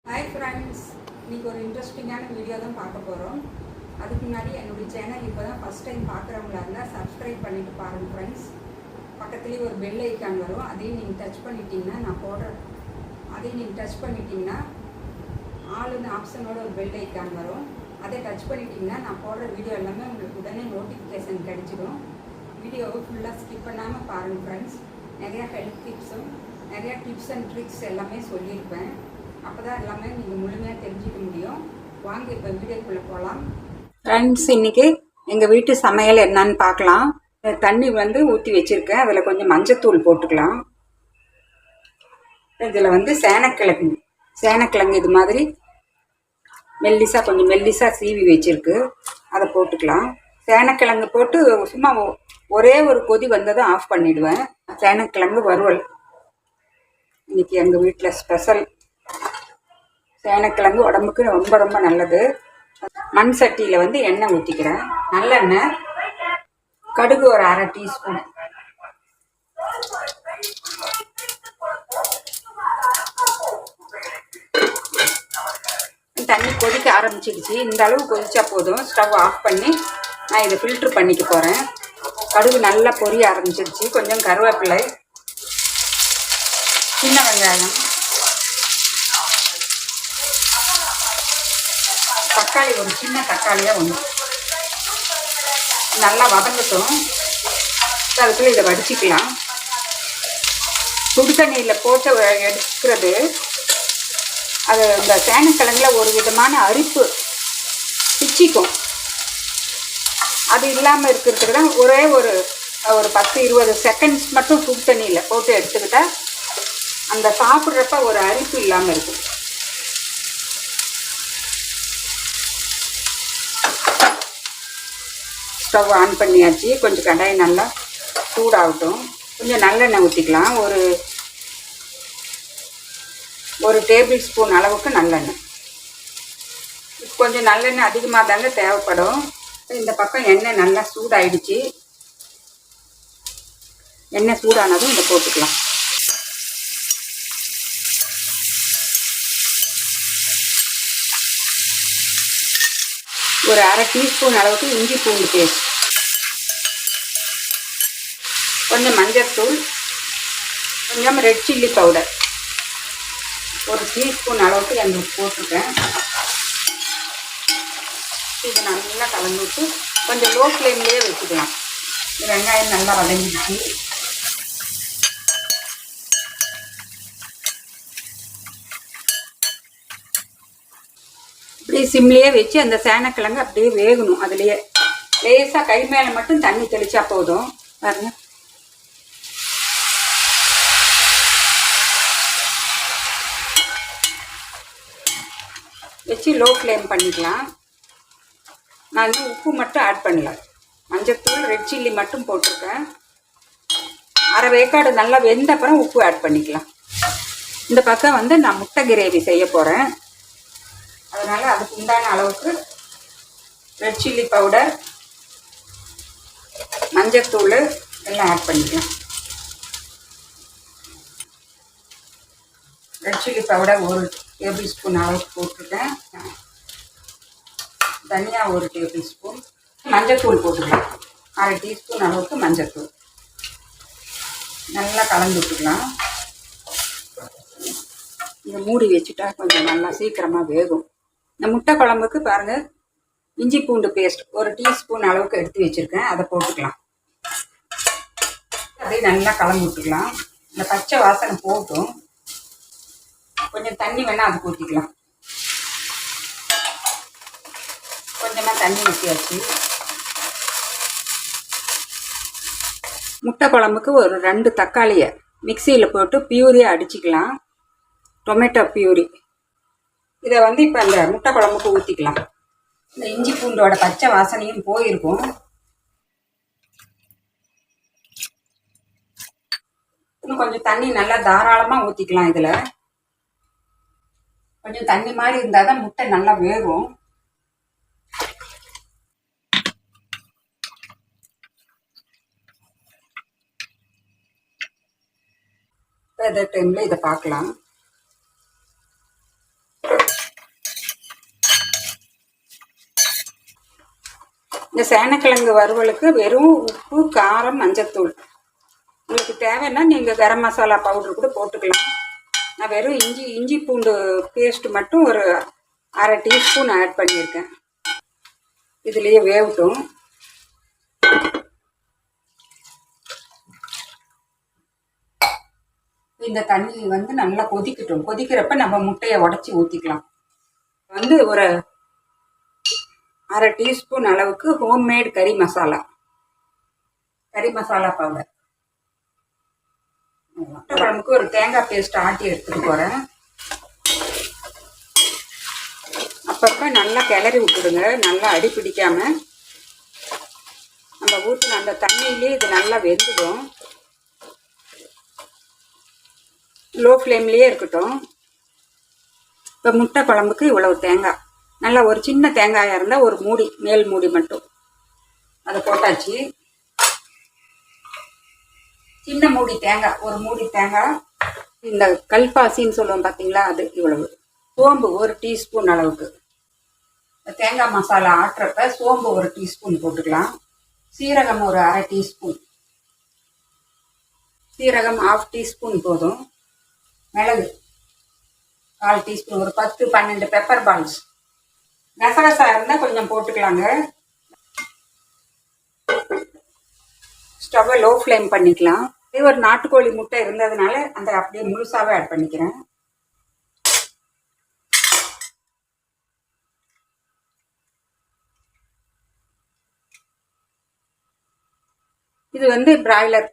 Hi friends, இன்றைக்கி ஒரு இன்ட்ரெஸ்டிங்கான வீடியோ தான் பார்க்க போகிறோம். அதுக்கு முன்னாடி என்னுடைய சேனல் இப்போ தான் ஃபஸ்ட் டைம் பார்க்குறவங்களா இருந்தால் சப்ஸ்கிரைப் பண்ணிவிட்டு பாருங்கள் ஃப்ரெண்ட்ஸ். பக்கத்துலேயே ஒரு பெல் ஐக்கான் வரும், அதையும் நீங்கள் டச் பண்ணிட்டீங்கன்னா ஆளுன்னு ஆப்ஷனோட ஒரு பெல் ஐக்கான் வரும். அதை டச் பண்ணிட்டீங்கன்னா நான் போடுற வீடியோ எல்லாமே உங்களுக்கு உடனே நோட்டிஃபிகேஷன் கிடைச்சிடும். வீடியோவை ஃபுல்லாக ஸ்கிப் பண்ணாமல் பாருங்கள் ஃப்ரெண்ட்ஸ். நிறையா ஹெல்த் டிப்ஸும் நிறையா டிப்ஸ் அண்ட் ட்ரிக்ஸ் எல்லாமே சொல்லியிருப்பேன். அப்போ தான் எல்லாமே நீங்கள் முழுமையாக தெரிஞ்சுக்க முடியும். வாங்க இப்போ வீடியோக்குள்ளே போகலாம். ஃப்ரெண்ட்ஸ், இன்றைக்கி எங்கள் வீட்டு சமையல் என்னன்னு பார்க்கலாம். தண்ணி ஊற்றி வச்சுருக்கேன். அதில் கொஞ்சம் மஞ்சத்தூள் போட்டுக்கலாம். இதில் சேனக்கிழங்கு இது மாதிரி கொஞ்சம் மெல்லிசாக சீவி வச்சுருக்கு, அதை போட்டுக்கலாம். சேனக்கிழங்கு போட்டு சும்மா ஒரே ஒரு கொதி வந்ததும் ஆஃப் பண்ணிவிடுவேன். சேனக்கிழங்கு வறுவல் இன்றைக்கி எங்கள் வீட்டில் ஸ்பெஷல். சேனக்கிழங்கு உடம்புக்கு ரொம்ப ரொம்ப நல்லது. மண் சட்டியில் எண்ணெய் ஊற்றிக்கிறேன். நல்லெண்ணெய், கடுகு ஒரு அரை டீஸ்பூன், தண்ணி கொதிக்க ஆரம்பிச்சிடுச்சு. இந்த அளவு கொதிச்சா போதும். ஸ்டவ் ஆஃப் பண்ணி நான் இதை ஃபில்ட்ரு பண்ணிக்க போகிறேன். கடுகு நல்லா பொரிய ஆரம்பிச்சிடுச்சு. கொஞ்சம் கருவேப்பிலை, சின்ன வெங்காயம், தக்காளி, ஒரு சின்ன தக்காளியாக ஒன்று நல்லா வதங்கட்டும். அதுக்குள்ளே இதை வடிச்சிக்கலாம். சுடு தண்ணியில் போட்டு எடுக்கிறது அது இந்த சேனக்கிழங்குல ஒரு விதமான அரிப்பு பிச்சிக்கும். அது இல்லாமல் இருக்கிறதுக்கு தான் ஒரே ஒரு 10-20 செகண்ட்ஸ் மட்டும் சுடு தண்ணியில் போட்டு எடுத்துக்கிட்டால் அந்த சாப்பிட்றப்ப ஒரு அரிப்பு இல்லாமல் இருக்கும். ஸ்டவ் ஆன் பண்ணியாச்சு. கொஞ்சம் கடாய் நல்லா சூடாகட்டும். கொஞ்சம் நல்லெண்ணெய் ஊற்றிக்கலாம். ஒரு டேபிள் ஸ்பூன் அளவுக்கு நல்லெண்ணெய். கொஞ்சம் நல்லெண்ணெய் அதிகமாக தாங்க தேவைப்படும். இந்த பக்கம் எண்ணெய் நல்லா சூடாயிடுச்சு. எண்ணெய் சூடானதும் இதை போட்டுக்கலாம். ஒரு அரை டீஸ்பூன் அளவுக்கு இஞ்சி பூண்டு பேஸ்ட், கொஞ்சம் மஞ்சள்தூள், கொஞ்சம் ரெட் சில்லி பவுடர் ஒரு டீஸ்பூன் அளவுக்கு எங்களுக்கு போட்டிருக்கேன். இது நல்லா கலந்து விட்டு கொஞ்சம் லோ ஃப்ளேம்லேயே வச்சுக்கலாம். வெங்காயம் நல்லா வதங்கிடுச்சு. அப்படியே சிம்லேயே வச்சு அந்த சேனக்கிழங்கு அப்படியே வேகணும். அதுலேயே லேசாக கை மேலே மட்டும் தண்ணி தெளிச்சா போதும். பாருங்க, வச்சு லோ ஃப்ளேம் பண்ணிக்கலாம். நான் உப்பு மட்டும் ஆட் பண்ணல. மஞ்சத்தூள், ரெட் சில்லி மட்டும் போட்டிருக்கேன். அரை வேக்காடு நல்லா வெந்த அப்புறம் உப்பு ஆட் பண்ணிக்கலாம். இந்த பக்கம் நான் முட்டை கிரேவி செய்ய போகிறேன். அதனால் அதுக்கு உண்டான அளவுக்கு ரெட் சில்லி பவுடர், மஞ்சத்தூள் எல்லாம் ஆட் பண்ணிக்கலாம். ரெட் சில்லி பவுடர் ஒரு டேபிள் ஸ்பூன் அளவுக்கு போட்டுருக்கேன். தனியா ஒரு டேபிள் ஸ்பூன், மஞ்சத்தூள் போட்டுக்கலாம். அரை டீஸ்பூன் அளவுக்கு மஞ்சத்தூள். நல்லா கலந்து விட்டுக்கலாம். இதை மூடி வச்சுட்டா கொஞ்சம் நல்லா சீக்கிரமாக வேகும். இந்த முட்டை குழம்புக்கு பாருங்கள், இஞ்சி பூண்டு பேஸ்ட் ஒரு டீஸ்பூன் அளவுக்கு எடுத்து வச்சுருக்கேன். அதை போட்டுக்கலாம். அதை நல்லா கலந்து விட்டுக்கலாம். இந்த பச்சை வாசனை போட்டும். கொஞ்சம் தண்ணி வேணால் அதுக்கு ஊற்றிக்கலாம். கொஞ்சமாக தண்ணி ஊற்றியாச்சு. முட்டை குழம்புக்கு ஒரு 2 தக்காளியை மிக்சியில் போட்டு பியூரியாக அடிச்சிக்கலாம். டொமேட்டோ பியூரி. இதை இப்போ அந்த முட்டை குழம்புக்கு ஊற்றிக்கலாம். இந்த இஞ்சி பூண்டோட பச்சை வாசனையும் போயிருக்கும். இன்னும் கொஞ்சம் தண்ணி நல்லா தாராளமாக ஊற்றிக்கலாம். இதில் கொஞ்சம் தண்ணி மாதிரி இருந்தால் தான் முட்டை நல்லா வேகும். இந்த டைமில் இதை பார்க்கலாம். இந்த சேனக்கிழங்கு வறுவலுக்கு வெறும் உப்பு, காரம், மஞ்சத்தூள். உங்களுக்கு தேவைன்னா நீங்கள் கரம் மசாலா பவுடர் கூட போட்டுக்கலாம். நான் வெறும் இஞ்சி பூண்டு பேஸ்ட் மட்டும் ஒரு அரை டீஸ்பூன் ஆட் பண்ணியிருக்கேன். இதுலேயே வேகட்டும். இந்த தண்ணி வந்து நல்லா கொதிக்கட்டும். கொதிக்கிறப்ப நம்ம முட்டையை உடச்சி ஊற்றிக்கலாம். வந்து ஒரு அரை டீஸ்பூன் அளவுக்கு ஹோம்மேட் கறி மசாலா பவுடர். முட்டை குழம்புக்கு ஒரு தேங்காய் பேஸ்ட் ஆட்டி எடுத்துட்டு போகிறேன். அப்பப்போ நல்லா கிளறி விட்டுடுங்க, நல்லா அடி பிடிக்காம. நம்ம ஊற்றின அந்த தண்ணியிலே இது நல்லா வெந்துடும். லோ ஃப்ளேம்லேயே இருக்கட்டும். இப்போ முட்டை குழம்புக்கு இவ்வளவு தேங்காய், நல்லா ஒரு சின்ன தேங்காயாக இருந்தால் ஒரு மூடி, மேல் மூடி மட்டும் அதை போட்டாச்சு. சின்ன மூடி தேங்காய், ஒரு மூடி தேங்காய். இந்த கல்பாசின்னு சொல்லுவோம் பார்த்தீங்களா, அது இவ்வளவு. சோம்பு ஒரு டீஸ்பூன் அளவுக்கு. தேங்காய் மசாலா ஆட்டுறப்ப சோம்பு ஒரு டீஸ்பூன் போட்டுக்கலாம். சீரகம் ஒரு அரை டீஸ்பூன். சீரகம் 1/2 டீஸ்பூன் போதும். மிளகு 1/4 டீஸ்பூன். ஒரு 10-12 பெப்பர் பால்ஸ். கசகசா இருந்தால் கொஞ்சம் போட்டுக்கலாங்க. ஸ்டவ்வை லோ ஃப்ளேம் பண்ணிக்கலாம். இதே ஒரு நாட்டுக்கோழி முட்டை இருந்ததுனால அந்த அப்படியே முழுசாவே ஆட் பண்ணிக்கிறேன். இது வந்து பிராய்லர்.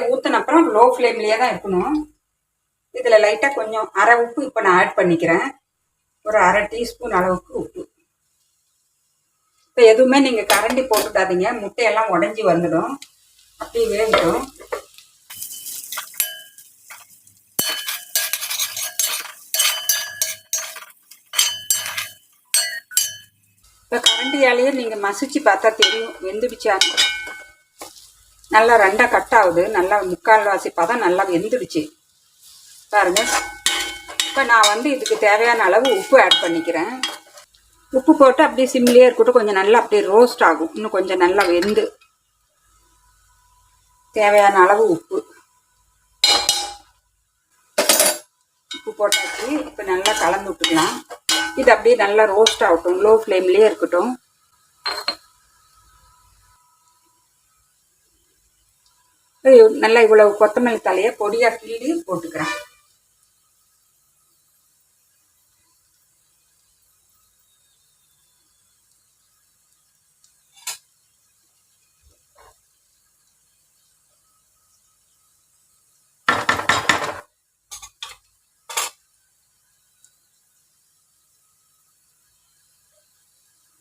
ஊற்றின அப்புறம் லோ ஃப்ளேம்லேயே தான் இருக்கணும். இதில் லைட்டாக கொஞ்சம் அரை உப்பு இப்போ நான் ஆட் பண்ணிக்கிறேன். ஒரு அரை டீஸ்பூன் அளவுக்கு உப்பு. இப்போ எதுவுமே நீங்கள் கரண்டி போட்டுட்டாதீங்க, முட்டையெல்லாம் உடஞ்சி வந்துடும். அப்படியே வேகட்டும். இப்போ கரண்டியாலேயே நீங்கள் மசிச்சு பார்த்தா தெரியும் வெந்துடுச்சான்னு. நல்லா ரெண்டாக கட் ஆகுது. நல்லா முக்கால்வாசி பதம் நல்லா வெந்துடுச்சு பாருங்க. இப்போ நான் வந்து இதுக்கு தேவையான அளவு உப்பு ஆட் பண்ணிக்கிறேன். உப்பு போட்டு அப்படியே சிம்லேயே இருக்கட்டும். கொஞ்சம் நல்லா அப்படியே ரோஸ்ட் ஆகும். இன்னும் கொஞ்சம் நல்லா வெந்து. தேவையான அளவு உப்பு போட்டாச்சு. இப்போ நல்லா கலந்து விட்டுக்கலாம். இது அப்படியே நல்லா ரோஸ்ட் ஆகட்டும். லோ ஃப்ளேம்லேயே இருக்கட்டும். நல்லா இவ்வளவு கொத்தமல்லி தலையை பொடியாக கிள்ளி போட்டுக்கிறேன்.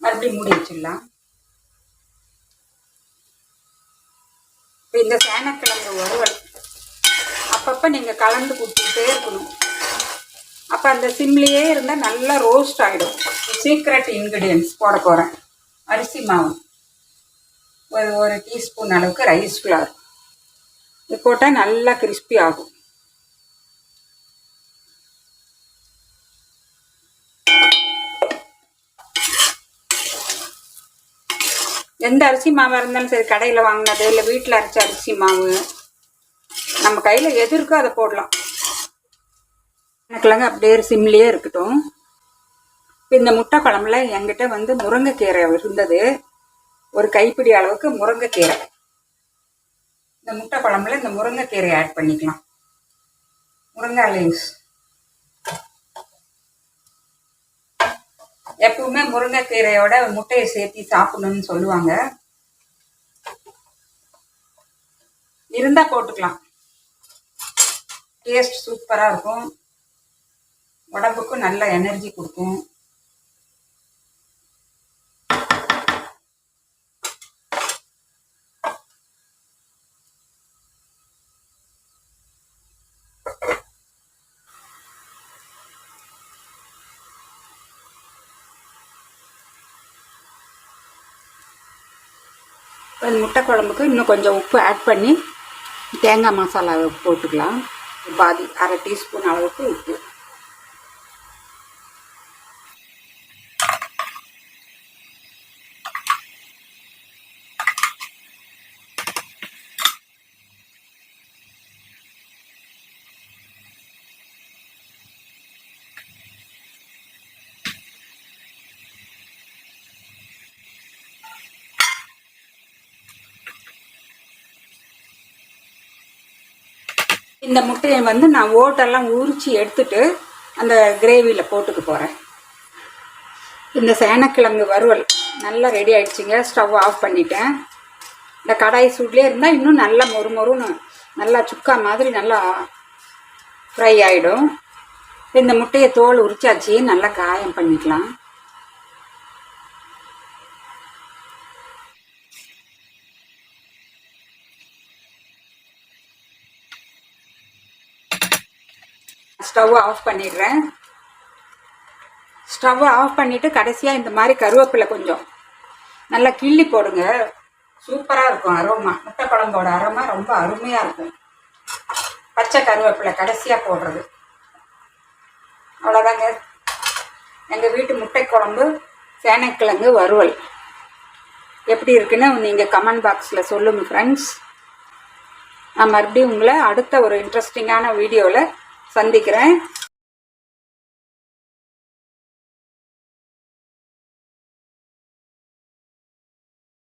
மறுபடியும் மூடி வச்சிடலாம். இப்போ இந்த சேனக்கிழங்கு வறுவல் அப்பப்போ நீங்கள் கலந்து கொடுத்துட்டே இருக்கணும். அப்போ அந்த சிம்லேயே இருந்தால் நல்லா ரோஸ்ட் ஆகிடும். சீக்ரெட் இன்க்ரீடியன்ஸ் போட போகிறேன். அரிசி மாவு ஒரு டீஸ்பூன் அளவுக்கு ரைஸ் ஃப்ளவர். இது போட்டால் நல்லா கிறிஸ்பி ஆகும். எந்த அரிசி மாவாக இருந்தாலும் சரி, கடையில் வாங்கினது இல்லை வீட்டில் அரைச்ச அரிசி மாவு, நம்ம கையில் எது இருக்கோ அதை போடலாம். எனக்குலாங்க அப்படியே சிம்லேயே இருக்கட்டும். இப்போ இந்த முட்டை குழம்புல என்கிட்ட வந்து முருங்கைக்கீரை இருந்தது. ஒரு கைப்பிடி அளவுக்கு முருங்கைக்கீரை. இந்த முட்டை குழம்புல இந்த முருங்கைக்கீரை ஆட் பண்ணிக்கலாம். முருங்கை லீவ்ஸ். எப்பவுமே முருங்கைக்கீரையோட முட்டையை சேர்த்து சாப்பிடணும்னு சொல்லுவாங்க. இருந்தா போட்டுக்கலாம். டேஸ்ட் சூப்பரா இருக்கும். உடம்புக்கும் நல்ல எனர்ஜி கொடுக்கும். அந்த முட்டை குழம்புக்கு இன்னும் கொஞ்சம் உப்பு ஆட் பண்ணி தேங்காய் மசாலாவை போட்டுக்கலாம். பாதி அரை டீஸ்பூன் அளவுக்கு உப்பு. இந்த முட்டையை நான் ஓட்டெல்லாம் உரித்து எடுத்துட்டு அந்த கிரேவியில் போட்டுக்க போகிறேன். இந்த சேனக்கிழங்கு வறுவல் நல்லா ரெடி ஆகிடுச்சிங்க. ஸ்டவ் ஆஃப் பண்ணிட்டேன். இந்த கடாய் சூட்லேயே இருந்தால் இன்னும் நல்லா மொறுமொறுன்னு நல்லா சுக்கா மாதிரி நல்லா ஃப்ரை ஆகிடும். இந்த முட்டையை தோல் உரிச்சாச்சு, நல்லா காயம் பண்ணிக்கலாம். ஸ்டவ் ஆஃப் பண்ணிடுறேன். ஸ்டவ் ஆஃப் பண்ணிவிட்டு கடைசியாக இந்த மாதிரி கருவேப்பிலை கொஞ்சம் நல்லா கிள்ளி போடுங்க. சூப்பராக இருக்கும் அரோமா. முட்டை குழம்போட அரோமா ரொம்ப அருமையாக இருக்கும். பச்சை கருவேப்பிலை கடைசியாக போடுறது. அவ்வளோதாங்க, எங்கள் வீட்டு முட்டை குழம்பு சேனைக்கிழங்கு வறுவல் எப்படி இருக்குன்னு நீங்கள் கமெண்ட் பாக்ஸில் சொல்லுங்கள் ஃப்ரெண்ட்ஸ். நான் மறுபடியும் உங்களை அடுத்த ஒரு இன்ட்ரெஸ்டிங்கான வீடியோவில் சந்திக்கிறேன்.